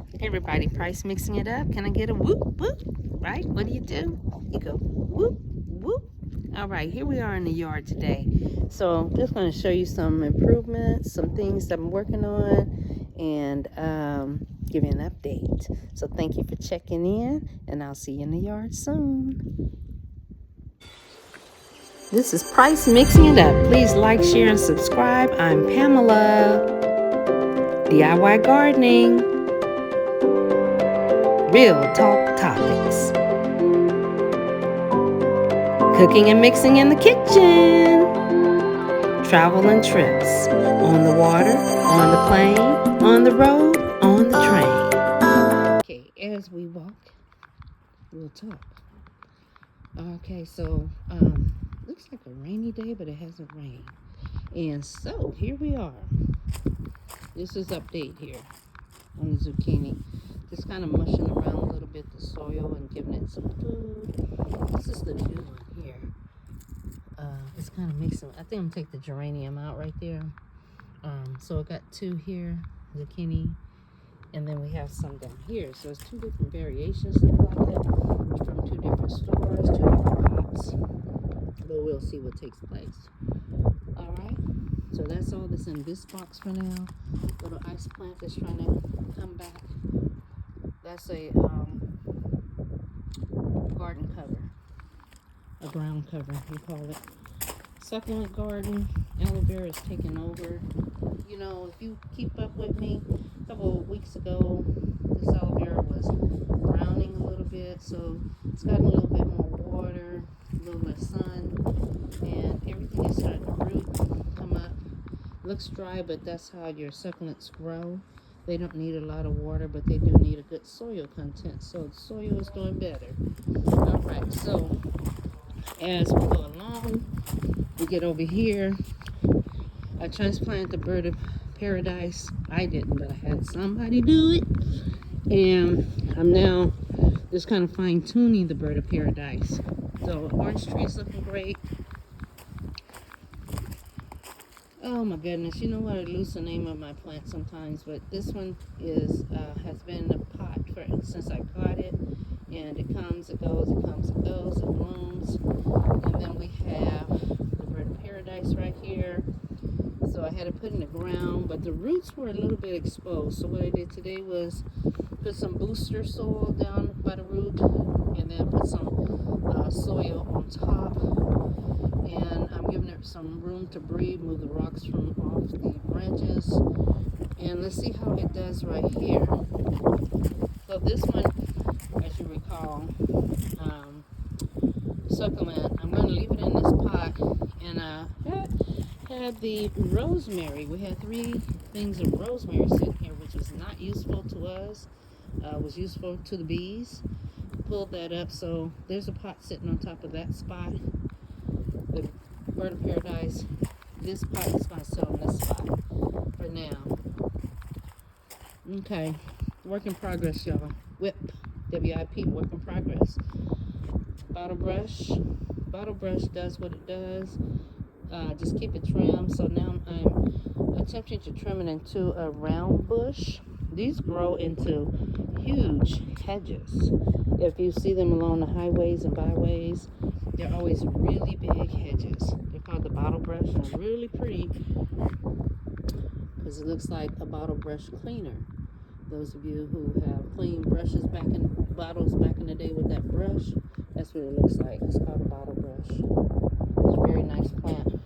Hey everybody, Price mixing it up. Can I get a whoop whoop? Right? What do? You go whoop whoop. All right, here we are in the yard today. So I'm just going to show you some improvements, some things that I'm working on, and give you an update. So thank you for checking in, and I'll see you in the yard soon. This is Price mixing it up. Please like, share, and subscribe. I'm Pamela. DIY gardening. Real talk topics. Cooking and mixing in the kitchen. Travel and trips. On the water, on the plane, on the road, on the train. Okay, as we walk, we'll talk. Okay, so looks like a rainy day, but it hasn't rained. And so here we are. This is update here on the zucchini. Just kind of mushing around a little bit the soil and giving it some food. This is the new one here. It's kind of mixing. I think I'm gonna take the geranium out right there. So I got two here, zucchini, and then we have some down here. So it's two different variations of like that from two different stores, two different pots. But we'll see what takes place. All right. So that's all that's in this box for now. Little ice plant that's trying to come back. That's a garden cover, a ground cover, we call it. Succulent garden, aloe vera is taking over. You know, if you keep up with me, a couple of weeks ago, this aloe vera was browning a little bit, so it's gotten a little bit more water, a little less sun, and everything is starting to root, come up. Looks dry, but that's how your succulents grow. They don't need a lot of water, but they do need a good soil content, so the soil is doing better. All right, so as we go along, we get over here. I transplanted the bird of paradise. I didn't, but I had somebody do it. And I'm now just kind of fine tuning the bird of paradise. So orange tree is looking great. Oh my goodness, you know what? I lose the name of my plant sometimes, but this one is has been in a pot since I got it, and it comes, it goes, it comes, it goes, it blooms. And then we have the bird of paradise right here. So I had to put in the ground, but the roots were a little bit exposed. So what I did today was put some booster soil down by the root, and then put some soil on top. And I'm giving it some room to breathe, move the rocks from off the branches. And let's see how it does right here. So this one, as you recall, succulent, I'm going to leave it in this pot. And had the rosemary. We had 3 things of rosemary sitting here, which was not useful to us. Was useful to the bees. Pulled that up, so there's a pot sitting on top of that spot. The bird of paradise. This pot is going to sit on this spot for now. Okay, work in progress, y'all. WIP, WIP, work in progress. Bottle brush does what it does. Just keep it trimmed. So now I'm attempting to trim it into a round bush. These grow into huge hedges. If you see them along the highways and byways, they're always really big hedges. They're called the bottle brush, and they're really pretty because it looks like a bottle brush cleaner. Those of you who have cleaned brushes bottles back in the day with that brush, that's what it looks like. It's called a bottle brush. It's a very nice plant.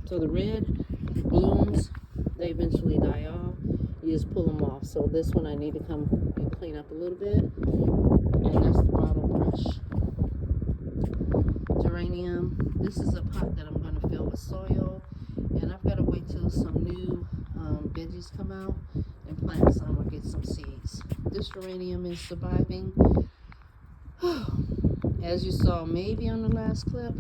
So the red blooms, they eventually die off. You just pull them off. So this one I need to come and clean up a little bit. And that's the bottle brush. Geranium. This is a pot that I'm going to fill with soil. And I've got to wait till some new veggies come out and plant some or get some seeds. This geranium is surviving. As you saw maybe on the last clip,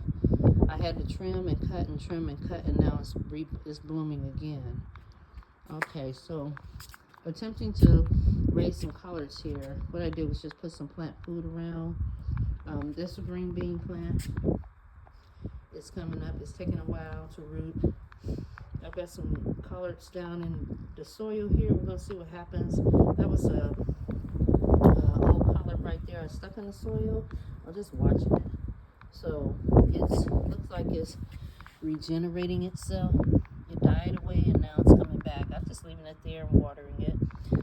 I had to trim and cut and trim and cut, and now it's blooming again. Okay, so attempting to raise some collards here. What I did was just put some plant food around. This is a green bean plant. It's coming up. It's taking a while to root. I've got some collards down in the soil here. We're going to see what happens. That was a right there are stuck in the soil or just watching it. So it looks like it's regenerating itself. It died away and now it's coming back. I'm just leaving it there and watering it.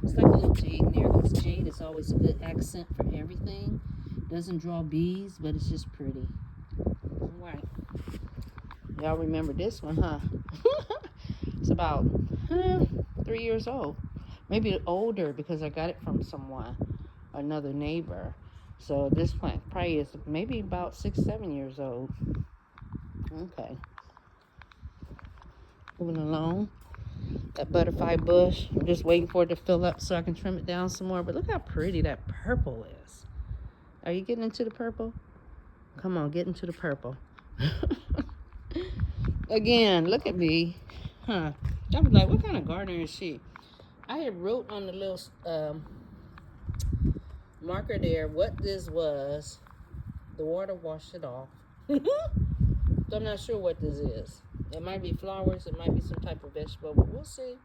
It's like a little jade in there because jade is always a good accent for everything. Doesn't draw bees, but it's just pretty. All right. Y'all remember this one, huh? It's about 3 years old. Maybe older because I got it from someone, another neighbor. So this plant probably is maybe about 6, 7 years old. Okay. Moving along. That butterfly bush. I'm just waiting for it to fill up so I can trim it down some more. But look how pretty that purple is. Are you getting into the purple? Come on, get into the purple. Again, look at me. Huh. I was like, what kind of gardener is she? I had wrote on the little marker there what this was. The water washed it off. So I'm not sure what this is. It might be flowers. It might be some type of vegetable. But we'll see.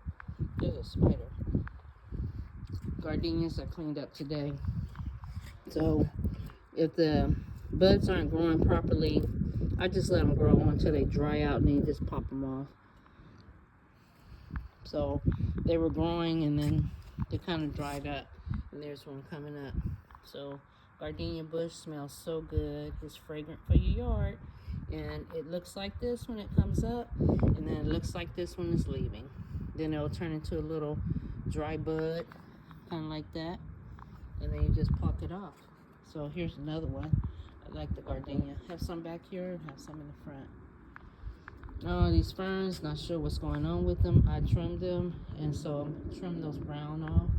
There's a spider. Gardenias I cleaned up today. So if the buds aren't growing properly, I just let them grow until they dry out and then just pop them off. So they were growing and then they kind of dried up. And there's one coming up. So gardenia bush smells so good. It's fragrant for your yard. And it looks like this when it comes up. And then it looks like this when it's leaving. Then it'll turn into a little dry bud. Kind of like that. And then you just pluck it off. So here's another one. I like the gardenia. Have some back here and have some in the front. Oh, these ferns, not sure what's going on with them. I trimmed them, and so I'm trimming those brown off.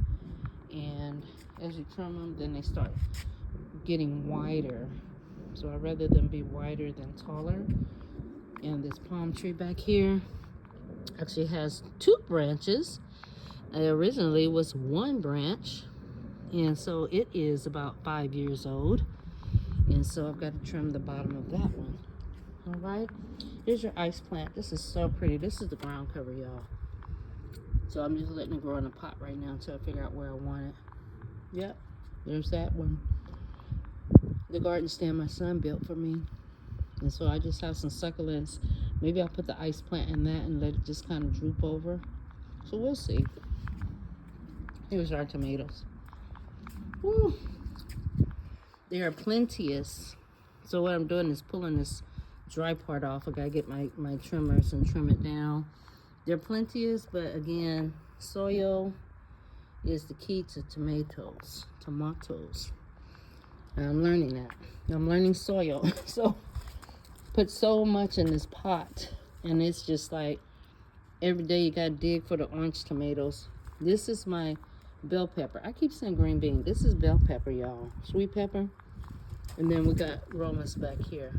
And as you trim them, then they start getting wider. So I'd rather them be wider than taller. And this palm tree back here actually has 2 branches. It originally was 1 branch. And so it is about 5 years old. And so I've got to trim the bottom of that one. All right, here's your ice plant. This is so pretty. This is the ground cover, y'all. So I'm just letting it grow in a pot right now until I figure out where I want it. Yep, there's that one. The garden stand my son built for me. And so I just have some succulents. Maybe I'll put the ice plant in that and let it just kind of droop over. So we'll see. Here's our tomatoes. Woo. They are plenteous. So what I'm doing is pulling this dry part off. I gotta get my trimmers and trim it down. They're plenteous, but again, soil is the key to tomatoes. And I'm learning that. I'm learning soil. So put so much in this pot, and it's just like every day you gotta dig for the orange tomatoes. This is my bell pepper. I keep saying green bean. This is bell pepper, y'all. Sweet pepper. And then we got Romas back here.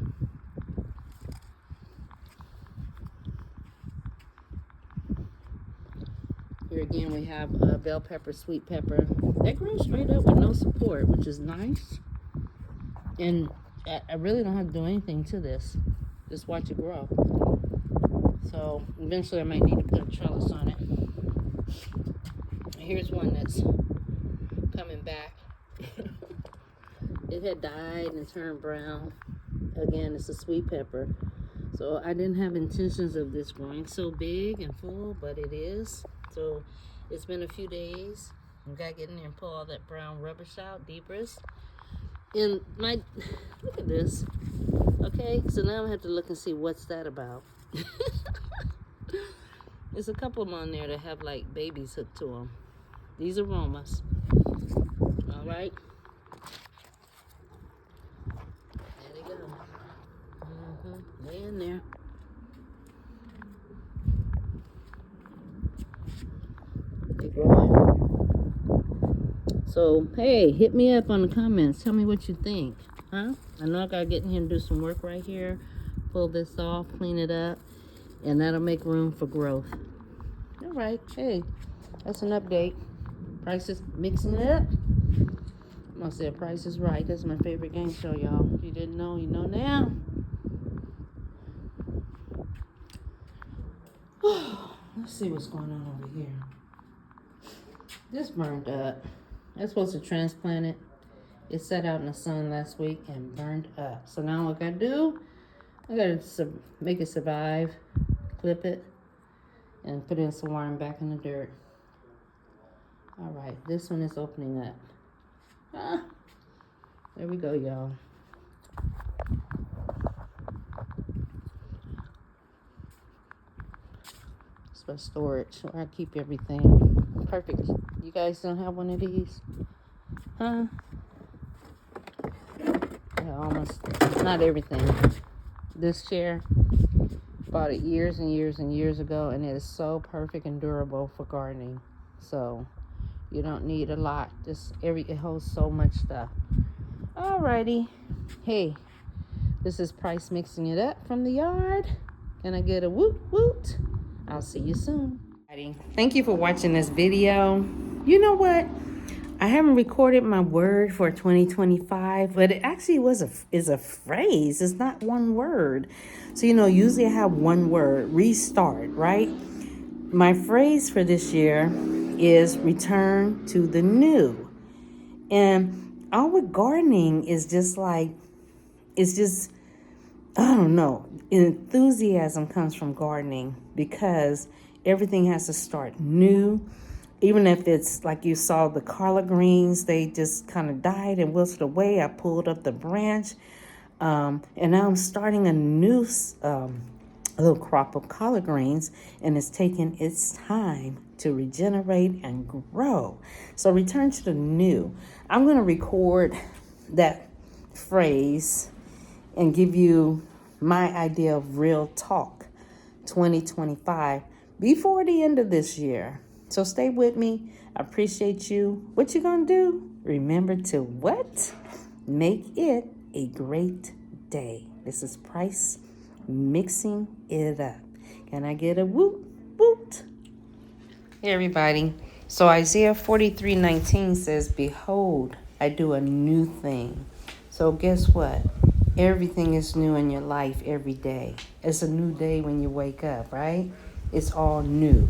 Here again we have bell pepper, sweet pepper. They grow straight up with no support, which is nice. And I really don't have to do anything to this. Just watch it grow. So eventually I might need to put a trellis on it. Here's one that's coming back. It had died and turned brown. Again, it's a sweet pepper. So I didn't have intentions of this growing so big and full, but it is. So it's been a few days. I gotta get in there and pull all that brown rubbish out, debris. And look at this. Okay, so now I have to look and see what's that about. There's a couple of them on there that have like babies hooked to them. These are Romas. All right. There they go. They in there. They growing. So, hey, hit me up on the comments. Tell me what you think. Huh? I know I gotta get in here and do some work right here. Pull this off, clean it up. And that'll make room for growth. All right. Hey, that's an update. Prices mixing it up. I'm gonna say Price is Right. That's my favorite game show, y'all. If you didn't know, you know now. Let's see what's going on over here. This burned up. I'm supposed to transplant it. It sat out in the sun last week and burned up. So now what I gotta do, I gotta make it survive, clip it, and put in some water back in the dirt. All right, this one is opening up. Ah, there we go, y'all. It's my storage where I keep everything. Perfect. You guys don't have one of these? Huh? Yeah, almost. Not everything. This chair, bought it years and years and years ago, and it is so perfect and durable for gardening. So you don't need a lot. It holds so much stuff. Alrighty. Hey, this is Price mixing it up from the yard. Can I get a woot woot? I'll see you soon. Thank you for watching this video. You know what? I haven't recorded my word for 2025, but it actually is a phrase. It's not one word. So, usually I have one word, restart, right? My phrase for this year is return to the new. And all with gardening is just like, it's just, I don't know. Enthusiasm comes from gardening because everything has to start new. Even if it's like you saw the collard greens, they just kind of died and wilted away. I pulled up the branch, and now I'm starting a new little crop of collard greens, and it's taking its time to regenerate and grow. So return to the new. I'm going to record that phrase and give you my idea of real talk 2025 before the end of this year. So stay with me. I appreciate you. What you gonna do? Remember to what? Make it a great day. This is Price mixing it up. Can I get a woot woot? Hey everybody. So Isaiah 43:19 says, "Behold, I do a new thing." So guess what? Everything is new in your life every day. It's a new day when you wake up, right? It's all new.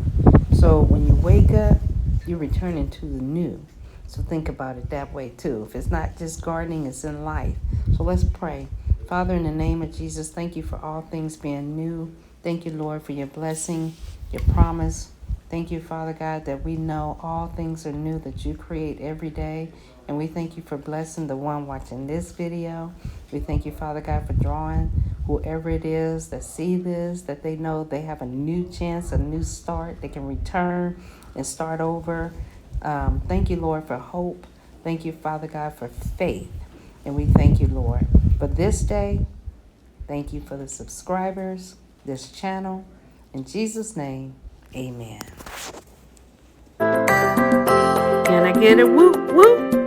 So when you wake up, you're returning to the new. So think about it that way too. If it's not just gardening, it's in life. So let's pray. Father, in the name of Jesus, thank you for all things being new. Thank you, Lord, for your blessing, your promise. Thank you, Father God, that we know all things are new that you create every day. And we thank you for blessing the one watching this video. We thank you, Father God, for drawing whoever it is that see this, that they know they have a new chance, a new start. They can return and start over. Thank you, Lord, for hope. Thank you, Father God, for faith. And we thank you, Lord, for this day. Thank you for the subscribers, this channel. In Jesus' name, amen. Can I get a whoop whoop?